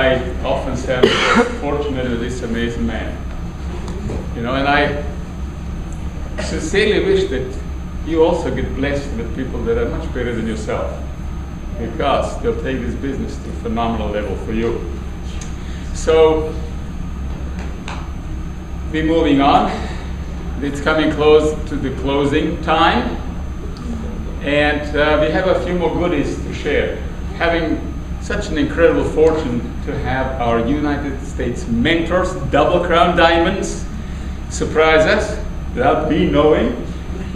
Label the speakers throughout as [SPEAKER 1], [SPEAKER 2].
[SPEAKER 1] I often say I'm fortunate with this amazing man. You know, and I sincerely wish that you also get blessed with people that are much better than yourself, because they'll take this business to a phenomenal level for you. So, we're moving on. It's coming close to the closing time. And we have a few more goodies to share. Having such an incredible fortune to have our United States mentors, Double Crown Diamonds, surprise us without me knowing.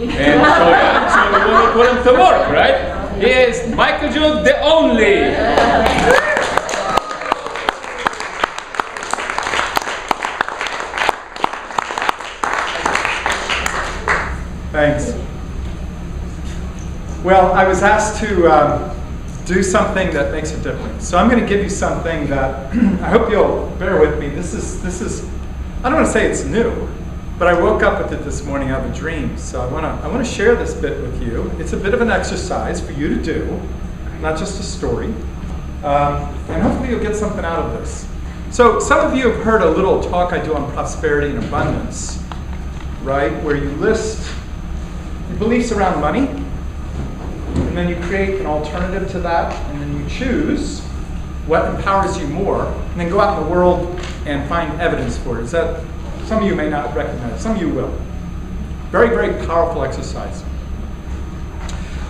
[SPEAKER 1] And so we want to put them to work, right? Here's Micahel Jude, the only.
[SPEAKER 2] Thanks. Well, I was asked to do something that makes a difference. So I'm going to give you something that I hope you'll bear with me. This is I don't want to say it's new, but I woke up with it this morning out of a dream. So I want to share this bit with you. It's a bit of an exercise for you to do, not just a story. And hopefully you'll get something out of this. So some of you have heard a little talk I do on prosperity and abundance, right? Where you list your beliefs around money, and then you create an alternative to that, and then you choose what empowers you more, and then go out in the world and find evidence for it. Is that, some of you may not recognize, some of you will. Very, very powerful exercise.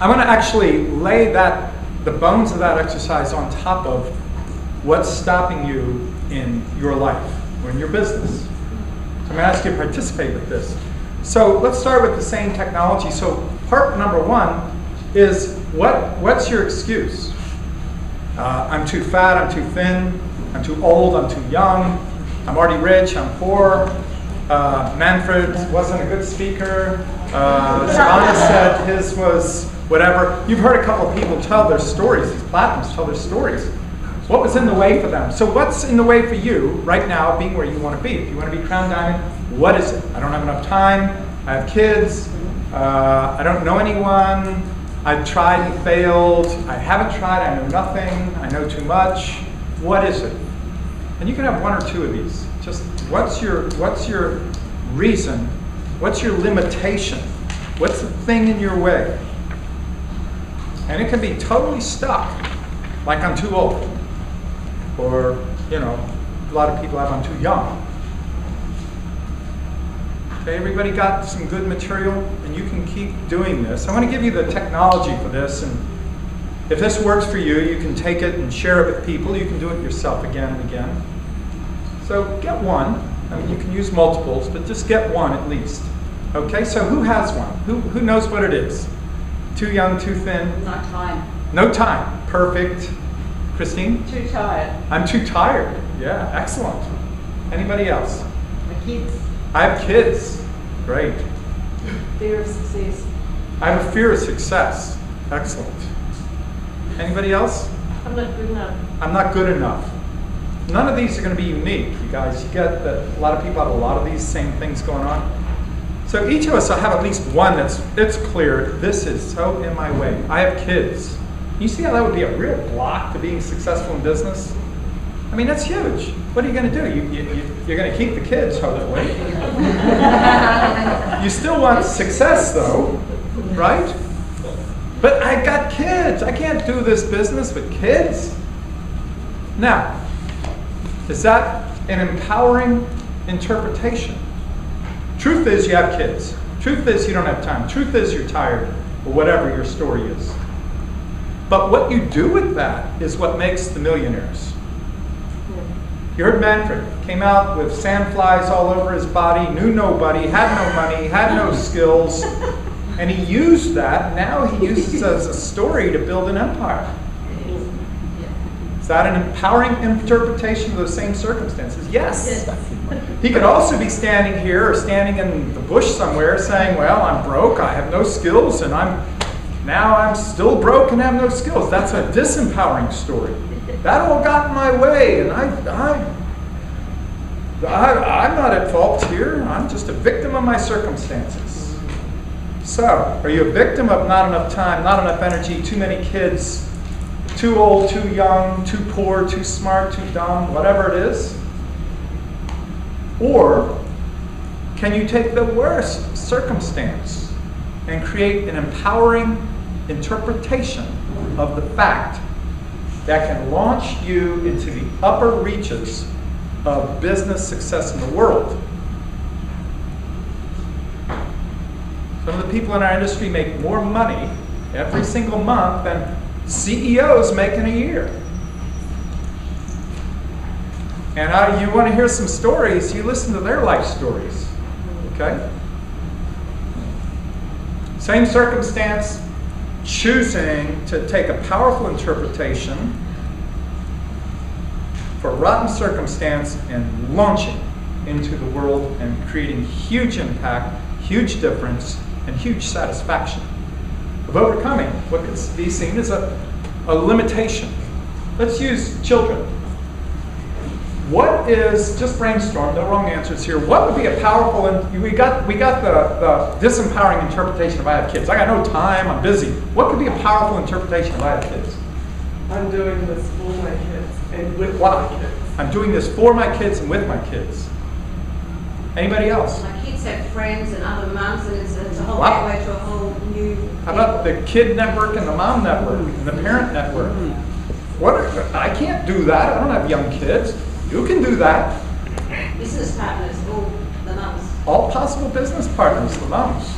[SPEAKER 2] I want to actually lay the bones of that exercise on top of what's stopping you in your life or in your business. So I'm going to ask you to participate with this. So let's start with the same technology. So part number one is, what's your excuse? I'm too fat, I'm too thin, I'm too old, I'm too young, I'm already rich, I'm poor, Manfred wasn't a good speaker, Savannah said his was whatever. You've heard a couple of people tell their stories, these platinums tell their stories. What was in the way for them? So what's in the way for you right now being where you want to be? If you want to be Crown Diamond, what is it? I don't have enough time, I have kids, I don't know anyone, I've tried and failed, I haven't tried, I know nothing, I know too much. What is it? And you can have one or two of these. Just what's your reason? What's your limitation? What's the thing in your way? And it can be totally stuck, like I'm too old. Or, you know, a lot of people have I'm too young. Okay, everybody got some good material, and you can keep doing this. I want to give you the technology for this, and if this works for you, you can take it and share it with people. You can do it yourself again and again. So get one. I mean, you can use multiples, but just get one at least. Okay, so who has one? Who knows what it is? Too young, too thin?
[SPEAKER 3] Not time.
[SPEAKER 2] No time. Perfect. Christine?
[SPEAKER 3] Too tired.
[SPEAKER 2] I'm too tired. Yeah, excellent. Anybody else?
[SPEAKER 3] My kids.
[SPEAKER 2] I have kids. Great.
[SPEAKER 3] Fear of success.
[SPEAKER 2] I have a fear of success. Excellent. Anybody else?
[SPEAKER 3] I'm not good enough. I'm
[SPEAKER 2] not good enough. None of these are going to be unique, you guys. You get that a lot of people have a lot of these same things going on. So each of us will have at least one it's clear, this is so in my way. I have kids. You see how that would be a real block to being successful in business? I mean, that's huge. What are you going to do? You're going to keep the kids, hopefully. You still want success, though, right? But I got kids. I can't do this business with kids. Now, is that an empowering interpretation? Truth is you have kids. Truth is you don't have time. Truth is you're tired, or whatever your story is. But what you do with that is what makes the millionaires. You heard Manfred, came out with sandflies all over his body, knew nobody, had no money, had no skills, and he used that. Now he uses it as a story to build an empire. Is that an empowering interpretation of those same circumstances? Yes. He could also be standing here or standing in the bush somewhere saying, well, I'm broke, I have no skills, and I'm still broke and have no skills. That's a disempowering story. That all got in my way, and I'm not at fault here. I'm just a victim of my circumstances. So, are you a victim of not enough time, not enough energy, too many kids, too old, too young, too poor, too smart, too dumb, whatever it is? Or can you take the worst circumstance and create an empowering interpretation of the fact that can launch you into the upper reaches of business success in the world? Some of the people in our industry make more money every single month than CEOs make in a year. And you want to hear some stories, you listen to their life stories. Okay? Same circumstance, choosing to take a powerful interpretation for rotten circumstance and launching into the world and creating huge impact, huge difference, and huge satisfaction of overcoming what could be seen as a limitation. Let's use children. What is, just brainstorm, no wrong answers here, what would be a powerful, and we got the disempowering interpretation if I have kids. I got no time, I'm busy. What could be a powerful interpretation if I have kids?
[SPEAKER 4] I'm doing this for my kids and with
[SPEAKER 2] Wow.
[SPEAKER 4] my kids.
[SPEAKER 2] I'm doing this for my kids and with my kids. Anybody else?
[SPEAKER 5] My kids have friends and other mums, and it's a whole
[SPEAKER 2] Wow.
[SPEAKER 5] gateway to a whole new.
[SPEAKER 2] How about the kid network and the mom network and the parent network? I can't do that. I don't have young kids. You can do that.
[SPEAKER 5] Business partners, all the mums.
[SPEAKER 2] All possible business partners, the moms.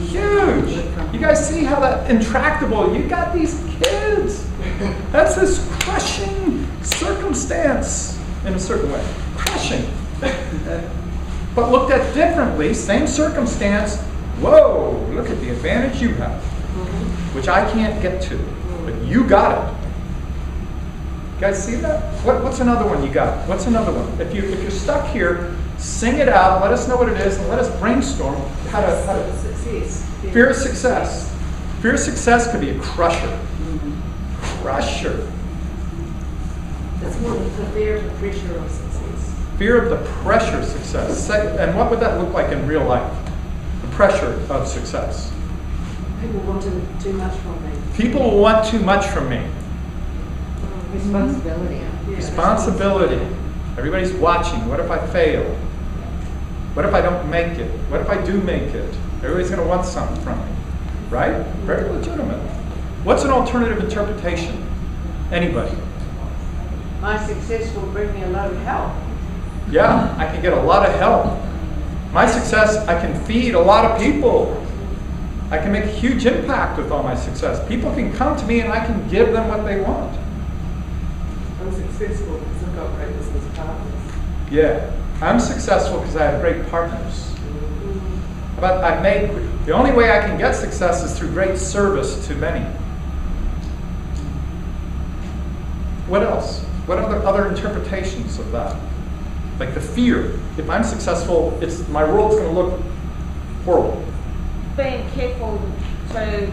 [SPEAKER 2] Huge. You guys see how that intractable, you got these kids. That's this crushing circumstance in a certain way. Crushing. But looked at differently, same circumstance, whoa, look at the advantage you have, which I can't get to, but you got it. You guys see that? What's another one you got? What's another one? If you're stuck here, sing it out, let us know what it is, and let us brainstorm how to
[SPEAKER 3] Success.
[SPEAKER 2] fear of success. Fear of success could be a crusher. Crusher.
[SPEAKER 3] It's more the fear of the pressure of success.
[SPEAKER 2] Fear of the pressure of success. And what would that look like in real life? The pressure of success.
[SPEAKER 3] People want too much from me.
[SPEAKER 2] People will want too much from me.
[SPEAKER 3] Responsibility. Yeah,
[SPEAKER 2] Responsibility. Everybody's watching. What if I fail? What if I don't make it? What if I do make it? Everybody's going to want something from me. Right? Very legitimate. What's an alternative interpretation? Anybody?
[SPEAKER 3] My success will bring me a lot of help.
[SPEAKER 2] Yeah, I can get a lot of help. My success, I can feed a lot of people. I can make a huge impact with all my success. People can come to me and I can give them what they want.
[SPEAKER 4] I'm successful because I've got great business partners.
[SPEAKER 2] Yeah, I'm successful because I have great partners. But the only way I can get success is through great service to many. What else? What other interpretations of that? Like the fear. If I'm successful, my world's going to look horrible.
[SPEAKER 5] Being careful to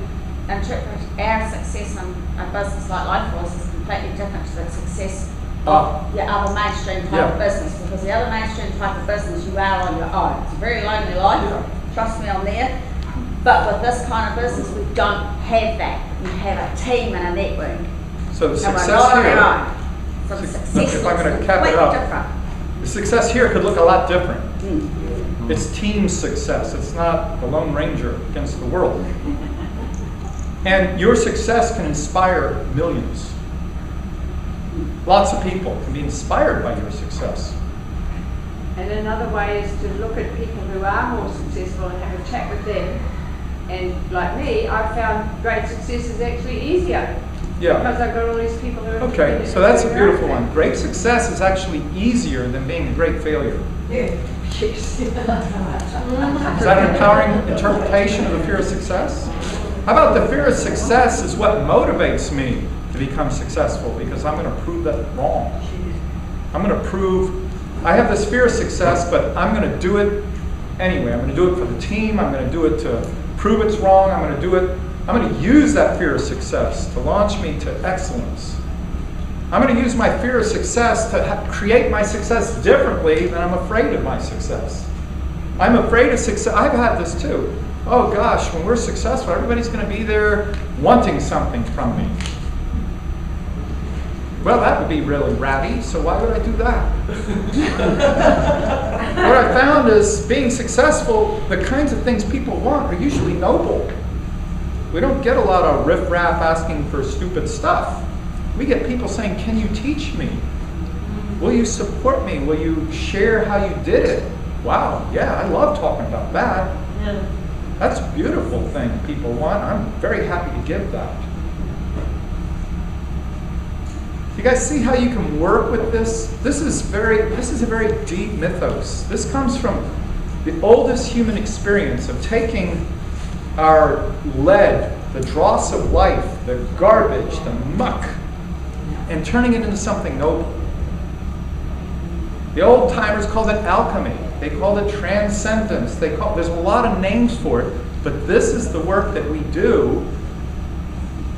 [SPEAKER 5] interpret our success in a business like Life Force is completely different to the success of your other mainstream type of business, because the other mainstream type of business you are on your own. It's a very lonely life, trust me on there. But with this kind of business, we don't have that. We have a team and a network.
[SPEAKER 2] So the
[SPEAKER 5] And we're
[SPEAKER 2] success
[SPEAKER 5] not on
[SPEAKER 2] here,
[SPEAKER 5] our own. So the success
[SPEAKER 2] if I'm
[SPEAKER 5] looks
[SPEAKER 2] going to cap it
[SPEAKER 5] completely
[SPEAKER 2] up,
[SPEAKER 5] different.
[SPEAKER 2] the success here could look a lot different. It's team success. It's not the Lone Ranger against the world. And your success can inspire millions. Lots of people can be inspired by your success.
[SPEAKER 3] And another way is to look at people who are more successful and have a chat with them. And like me, I've found great success is actually easier.
[SPEAKER 2] Yeah.
[SPEAKER 3] Because I've got all these people who are
[SPEAKER 2] Okay, so that's a beautiful one. Great success is actually easier than being a great failure.
[SPEAKER 3] Yeah. Yes.
[SPEAKER 2] Is that an empowering interpretation of the fear of success? How about the fear of success is what motivates me to become successful, because I'm going to prove that wrong. I'm going to prove, I have this fear of success, but I'm going to do it anyway. I'm going to do it for the team. I'm going to do it to prove it's wrong. I'm going to do it. I'm going to use that fear of success to launch me to excellence. I'm going to use my fear of success to create my success differently than I'm afraid of my success. I'm afraid of success. I've had this too. Oh gosh, when we're successful, everybody's going to be there wanting something from me. Well, that would be really ratty, so why would I do that? What I found is being successful, the kinds of things people want are usually noble. We don't get a lot of riffraff asking for stupid stuff. We get people saying, can you teach me? Will you support me? Will you share how you did it? Wow, yeah, I love talking about that.
[SPEAKER 5] Yeah.
[SPEAKER 2] That's a beautiful thing people want. I'm very happy to give that. You guys see how you can work with this? This is a very deep mythos. This comes from the oldest human experience of taking our lead, the dross of life, the garbage, the muck, and turning it into something noble. The old timers called it alchemy. They called it transcendence. There's a lot of names for it, but this is the work that we do,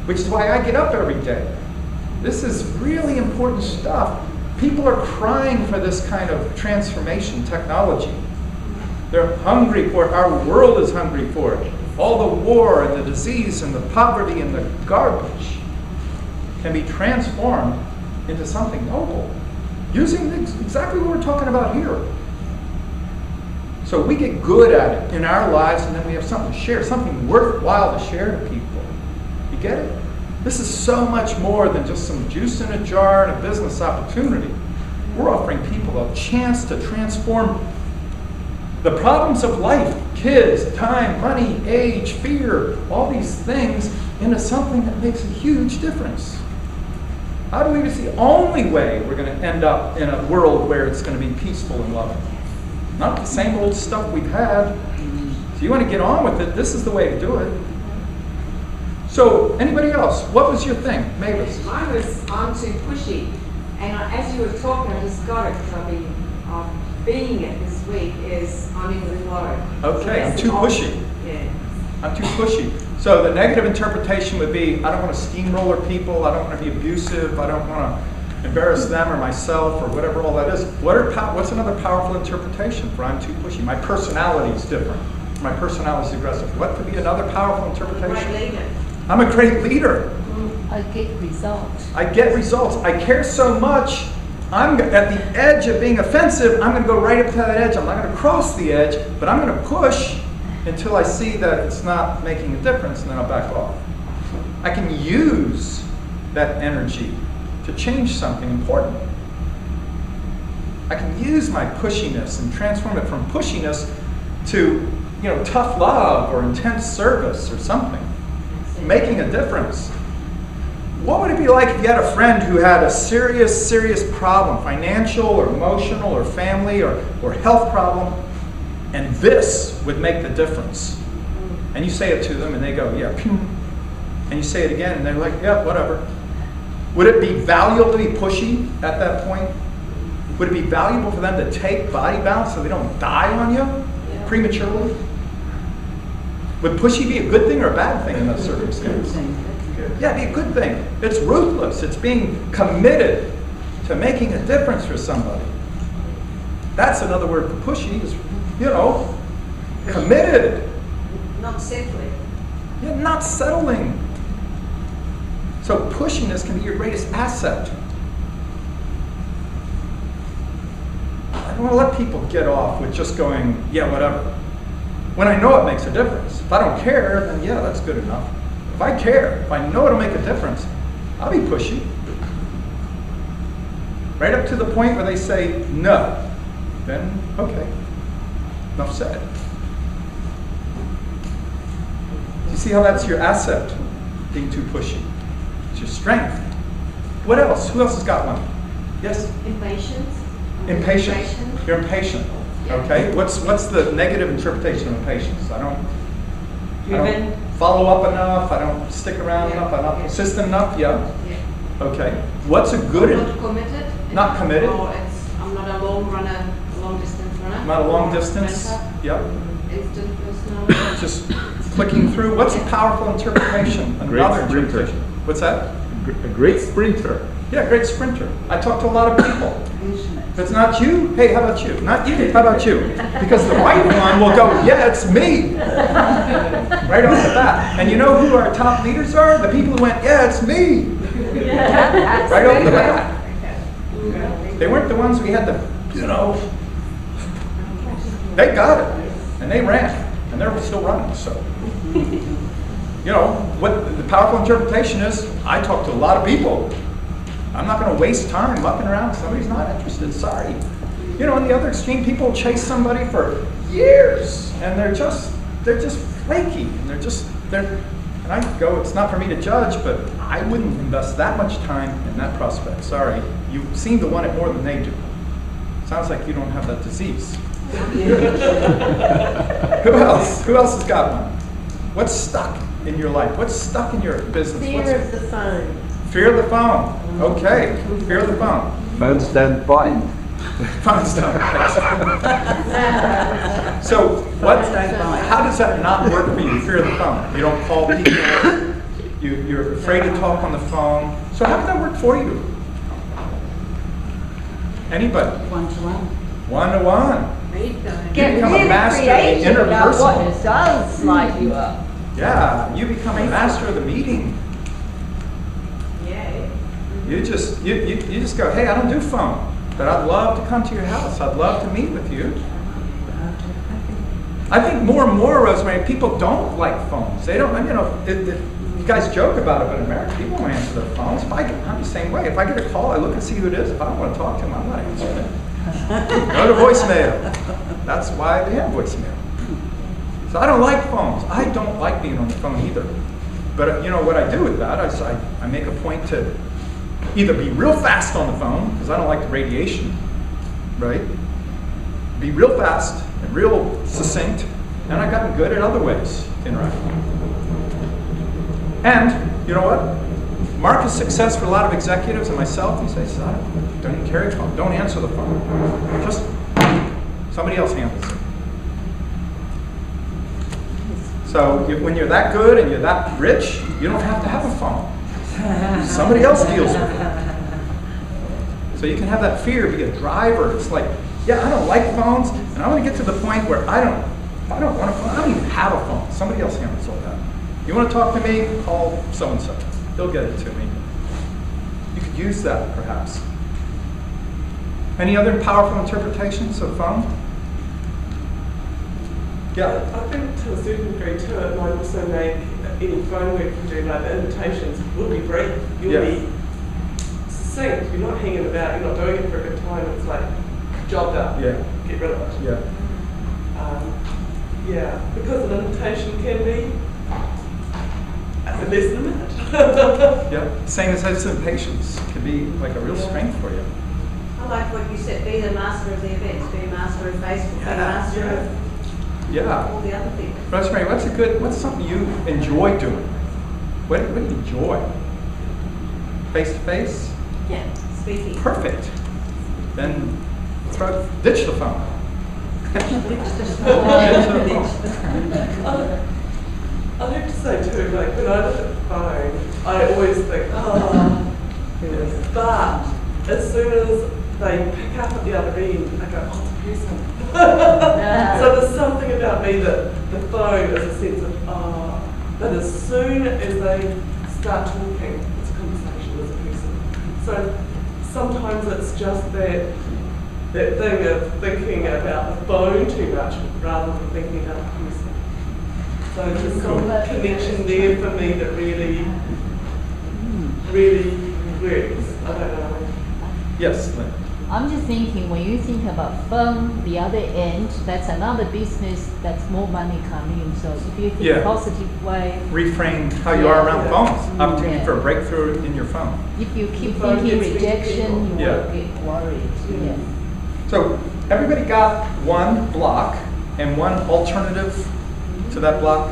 [SPEAKER 2] which is why I get up every day. This is really important stuff. People are crying for this kind of transformation technology. They're hungry for it. Our world is hungry for it. All the war and the disease and the poverty and the garbage can be transformed into something noble, using exactly what we're talking about here. So we get good at it in our lives, and then we have something to share, something worthwhile to share to people. You get it? This is so much more than just some juice in a jar and a business opportunity. We're offering people a chance to transform the problems of life, kids, time, money, age, fear, all these things, into something that makes a huge difference. How do we? It's the only way we're going to end up in a world where it's going to be peaceful and loving. Not the same old stuff we've had. So you want to get on with it, this is the way to do it. So, anybody else? What was your thing? Mavis?
[SPEAKER 6] Mine was I'm too pushy. And as you were talking, I just got it because I've been being it this week is I'm in the flow.
[SPEAKER 2] Okay, I'm too pushy.
[SPEAKER 6] Yeah.
[SPEAKER 2] I'm too pushy. So the negative interpretation would be, I don't want to steamroller people, I don't want to be abusive, I don't want to embarrass them or myself or whatever all that is. What's another powerful interpretation for I'm too pushy? My personality is different. My personality is aggressive. What could be another powerful interpretation?
[SPEAKER 6] Great leader.
[SPEAKER 2] I'm a great leader.
[SPEAKER 7] I get results.
[SPEAKER 2] I get results. I care so much. I'm at the edge of being offensive. I'm going to go right up to that edge. I'm not going to cross the edge, but I'm going to push until I see that it's not making a difference, and then I'll back off. I can use that energy to change something important. I can use my pushiness and transform it from pushiness to, tough love or intense service or something, making a difference. What would it be like if you had a friend who had a serious, serious problem, financial or emotional or family or health problem, and this would make the difference? And you say it to them and they go, yeah. And you say it again and they're like, yeah, whatever. Would it be valuable to be pushy at that point? Would it be valuable for them to take body balance so they don't die on you prematurely? Would pushy be a good thing or a bad thing in those circumstances? Yeah, it'd be a good thing. It's ruthless. It's being committed to making a difference for somebody. That's another word for pushy is, committed.
[SPEAKER 6] Not settling.
[SPEAKER 2] Yeah, not settling. So pushiness can be your greatest asset. I don't want to let people get off with just going, yeah, whatever. When I know it makes a difference. If I don't care, then yeah, that's good enough. If I care, if I know it'll make a difference, I'll be pushy. Right up to the point where they say no. Then, okay, enough said. You see how that's your asset, being too pushy? It's your strength. What else? Who else has got one? Yes?
[SPEAKER 6] Impatience.
[SPEAKER 2] Impatience. You're impatient. Okay. What's the negative interpretation of impatience? I don't follow up enough. I don't stick around enough. I'm not persistent enough. Yeah. Okay. What's a good?
[SPEAKER 6] Not committed.
[SPEAKER 2] Not committed.
[SPEAKER 6] I'm not a long runner, a long distance runner.
[SPEAKER 2] Not a long distance. Yep.
[SPEAKER 6] Instant personality.
[SPEAKER 2] Just clicking through. What's a powerful interpretation? Another interpretation. What's that?
[SPEAKER 1] A great sprinter.
[SPEAKER 2] Yeah, great sprinter. I talk to a lot of people. If it's not you, hey, how about you? Not you, how about you? Because the right one will go, yeah, it's me. Right off the bat. And you know who our top leaders are? The people who went, yeah, it's me. Right over the bat. They weren't the ones we had to, they got it, and they ran, and they're still running, so. What the powerful interpretation is, I talk to a lot of people. I'm not going to waste time mucking around if somebody's not interested, sorry. On the other extreme, people chase somebody for years, and they're just flaky, and and I go, it's not for me to judge, but I wouldn't invest that much time in that prospect, sorry. You seem to want it more than they do. Sounds like you don't have that disease. Who else? Who else has got one? What's stuck in your life? What's stuck in your business?
[SPEAKER 6] Fear of the phone.
[SPEAKER 2] Fear of the phone. Okay. Fear of the phone.
[SPEAKER 8] Phones don't bite.
[SPEAKER 2] Phones don't bite. So how does that not work for you? Fear of the phone. You don't call people. You're afraid to talk on the phone. So how does that work for you? Anybody?
[SPEAKER 5] One-to-one.
[SPEAKER 2] One-to-one.
[SPEAKER 3] Me done.
[SPEAKER 2] You become a master of the interpersonal.
[SPEAKER 7] What does light you up?
[SPEAKER 2] Yeah, you become a master of the meeting.
[SPEAKER 6] Yeah.
[SPEAKER 2] You just go, hey, I don't do phone, but I'd love to come to your house. I'd love to meet with you. I think more and more, Rosemary, people don't like phones. They don't, you guys joke about it, but in America, people don't answer their phones. I'm the same way. If I get a call, I look and see who it is. If I don't want to talk to them, I'm not answering it. Go to voicemail. That's why they have voicemail. So I don't like phones. I don't like being on the phone either. But what I do with that is I make a point to either be real fast on the phone, because I don't like the radiation, right? Be real fast and real succinct, and I've gotten good at other ways to interact. And you know what? Mark is success for a lot of executives and myself. He says, don't even carry a phone. Don't answer the phone. Just somebody else handles it. So when you're that good and you're that rich, you don't have to have a phone. Somebody else deals with it. So you can have that fear, be a driver. It's like, yeah, I don't like phones, and I want to get to the point where I don't want a phone. I don't even have a phone. Somebody else handles all that. You want to talk to me? Call so-and-so. They'll get it to me. You could use that, perhaps. Any other powerful interpretations of phone? Yeah.
[SPEAKER 4] I think to a certain degree too, it might also make any phone work you do, like the invitations will be brief. You'll be succinct. You're not hanging about. You're not doing it for a good time. It's like job done.
[SPEAKER 2] Yeah.
[SPEAKER 4] Get rid of it.
[SPEAKER 2] Yeah.
[SPEAKER 4] Because an invitation can be less than a minute.
[SPEAKER 2] Yeah. Same as patience can be like a real strength for you.
[SPEAKER 6] I like what you said, be the master of the events, be a master of Facebook, be a master of all the other things.
[SPEAKER 2] Rosemary, what's something you enjoy doing? What do you enjoy? Face to face?
[SPEAKER 6] Yeah, speaking.
[SPEAKER 2] Perfect. Then ditch the phone.
[SPEAKER 4] I have to say too, like when I look at the phone, I always think, but as soon as they pick up at the other end, I go, oh, it's a person. So there's something about me that the phone is a sense of, but as soon as they start talking, it's a conversation with a person. So sometimes it's just that thing of thinking about the phone too much rather than thinking about the person. So there's some connection there for me that really works. I don't know.
[SPEAKER 2] Yes, Lynn.
[SPEAKER 7] I'm just thinking, when you think about phone, the other end, that's another business that's more money coming in. So if you think positive way,
[SPEAKER 2] reframe how you are around phones. Opportunity for a breakthrough in your phone.
[SPEAKER 7] If you keep thinking rejection, you will get worried. Yeah.
[SPEAKER 2] So everybody got one block and one alternative to that block?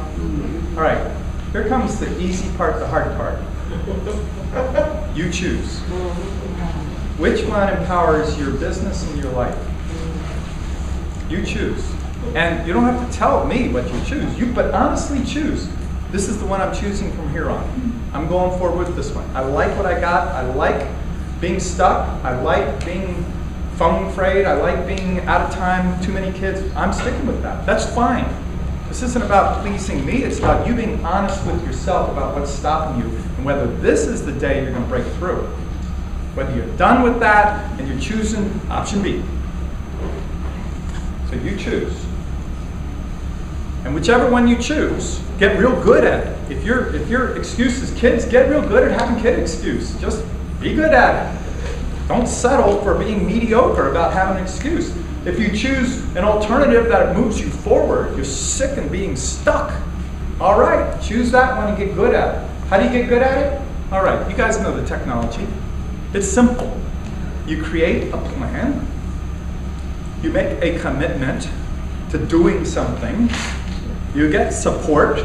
[SPEAKER 2] All right, here comes the easy part, the hard part. You choose. Which one empowers your business and your life? You choose. And you don't have to tell me what you choose, but honestly choose. This is the one I'm choosing from here on. I'm going forward with this one. I like what I got. I like being stuck. I like being phone afraid. I like being out of time, too many kids. I'm sticking with that. That's fine. This isn't about pleasing me. It's about you being honest with yourself about what's stopping you and whether this is the day you're going to break through. Whether you're done with that and you're choosing option B. So you choose. And whichever one you choose, get real good at it. If your excuse is kids, get real good at having kid excuse. Just be good at it. Don't settle for being mediocre about having an excuse. If you choose an alternative that moves you forward, you're sick of being stuck. All right, choose that one and get good at it. How do you get good at it? All right, you guys know the technology. It's simple. You create a plan. You make a commitment to doing something. You get support,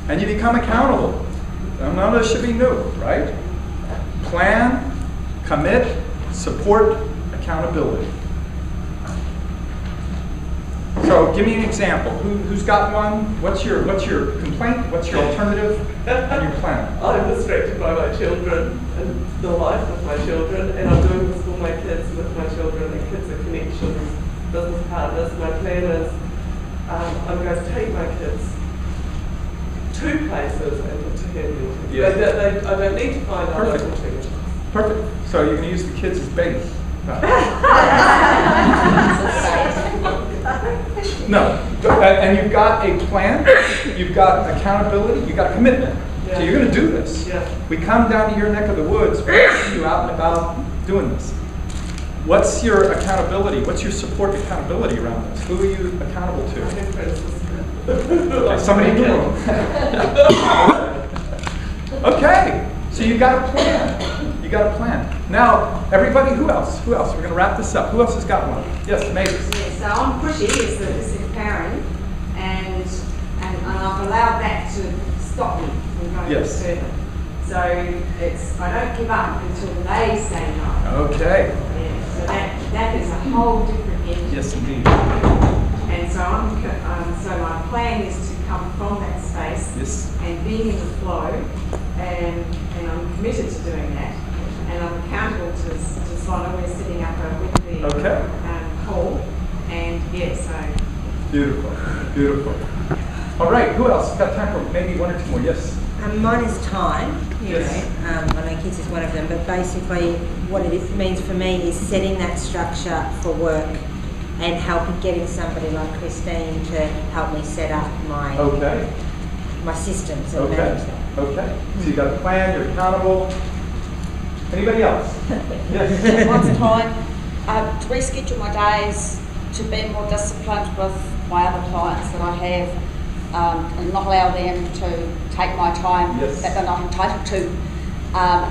[SPEAKER 2] and you become accountable. None of this should be new, right? Plan, commit, support, accountability. So give me an example. Who's got one? What's your complaint? What's your alternative and your plan?
[SPEAKER 4] I'm distracted by my children and the life of my children, and I'm doing this for my kids with my children, and kids are connections, business partners. My plan is I'm going to take my kids to places and to handle.
[SPEAKER 2] Yeah.
[SPEAKER 4] I don't need to find out local things.
[SPEAKER 2] Perfect. So you're going to use the kids as bait. No. And you've got a plan, you've got accountability, you've got a commitment.
[SPEAKER 4] Yeah.
[SPEAKER 2] So you're going to do this.
[SPEAKER 4] Yeah.
[SPEAKER 2] We come down to your neck of the woods, we're going to see you out and about doing this. What's your accountability? What's your support accountability around this? Who are you accountable to? Okay, somebody in the room. Okay, so you got a plan. You got a plan. Now, everybody, who else? Who else? We're going to wrap this up. Who else has got one? Yes, Mavis.
[SPEAKER 6] Yeah, so I'm pushy as a parent, and I've allowed that to stop me from going further. So I don't give up until they say no.
[SPEAKER 2] Okay.
[SPEAKER 6] Yeah, so that is a whole different entity.
[SPEAKER 2] Yes, indeed.
[SPEAKER 6] And so so my plan is to come from that space and being in the flow, and I'm committed to doing that. And I'm accountable to Swana. We're setting up a weekly call, and so.
[SPEAKER 2] Beautiful, beautiful. All right, who else? Got time for maybe one or two more? Yes.
[SPEAKER 8] Mine is time.
[SPEAKER 2] Yes.
[SPEAKER 8] I know kids is one of them, but basically what it means for me is setting that structure for work and getting somebody like Christine to help me set up my my systems and manage that.
[SPEAKER 2] Okay. So you got a plan. You're accountable. Anybody else? Yes.
[SPEAKER 5] Once time, to reschedule my days, to be more disciplined with my other clients that I have, and not allow them to take my time that they're not entitled to.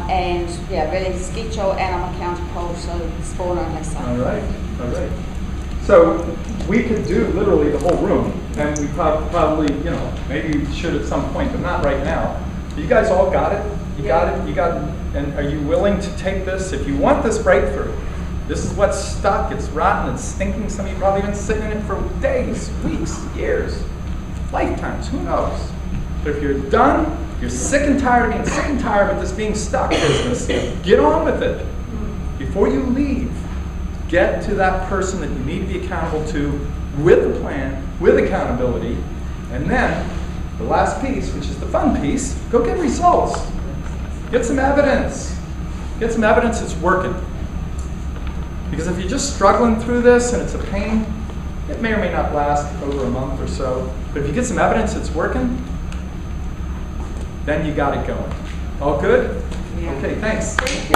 [SPEAKER 5] And really schedule, and I'm accountable to spawn only. So.
[SPEAKER 2] All right. So we could do literally the whole room, and we probably, maybe we should at some point, but not right now. You guys all got it? You got it? And are you willing to take this? If you want this breakthrough, this is what's stuck, it's rotten, it's stinking. Some of you probably been sitting in it for days, weeks, years, lifetimes, who knows? But if you're done, you're sick and tired of being sick and tired of this being stuck business, get on with it. Before you leave, get to that person that you need to be accountable to with a plan, with accountability, and then the last piece, which is the fun piece, go get results. Get some evidence. Get some evidence it's working. Because if you're just struggling through this and it's a pain, it may or may not last over a month or so. But if you get some evidence it's working, then you got it going. All good?
[SPEAKER 6] Yeah.
[SPEAKER 2] Okay, thanks.
[SPEAKER 6] Thank you.